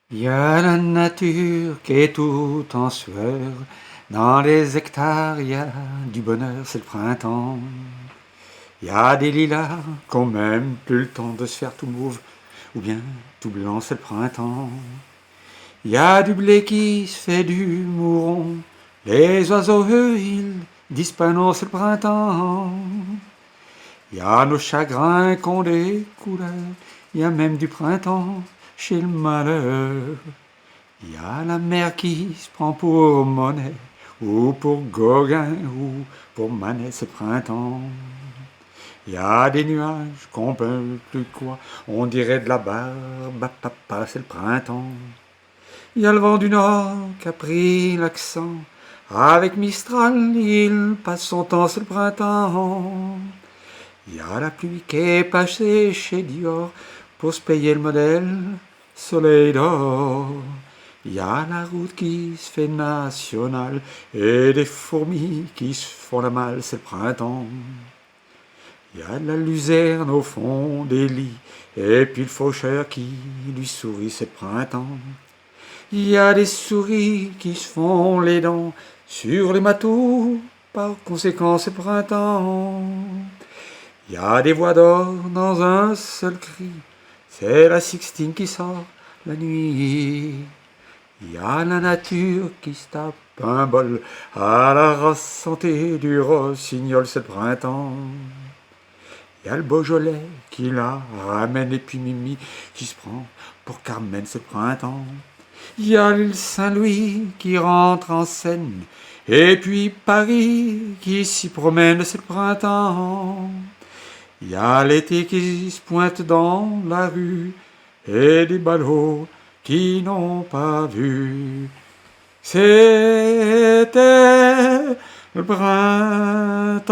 Il y a la nature qui est tout en sueur, dans les hectares il y a du bonheur, c'est le printemps. Il y a des lilas qu'on même plus le temps de se faire tout mauve, ou bien tout blanc, c'est le printemps. Il y a du blé qui se fait du mouron, les oiseaux eux ils disent pas non, c'est le printemps. Il y a nos chagrins qui ont des couleurs, il y a même du printemps chez le malheur. Il y a la mer qui se prend pour Monet, ou pour Gauguin, ou pour Manet, c'est printemps. Il y a des nuages qu'on peut plus quoi, on dirait de la barbe à papa, c'est le printemps. Il y a le vent du nord qui a pris l'accent, avec Mistral, il passe son temps, c'est le printemps. Il y a la pluie qui est passée chez Dior pour se payer le modèle Soleil d'or. Il y a la route qui se fait nationale et des fourmis qui se font la malle, c'est le printemps. Il y a de la luzerne au fond des lits et puis le faucheur qui lui sourit, c'est le printemps. Il y a des souris qui se font les dents sur les matous, par conséquent c'est le printemps. Il y a des voix d'or dans un seul cri, c'est la Sixtine qui sort la nuit. Il y a la nature qui se tape un bol à la race santé du rossignol, c'est le printemps. Il y a le Beaujolais qui la ramène et puis Mimi qui se prend pour Carmen, c'est le printemps. Il y a l'île Saint-Louis qui rentre en scène et puis Paris qui s'y promène, c'est le printemps. Il y a l'été qui se pointe dans la rue et des ballots qui n'ont pas vu. C'était le printemps.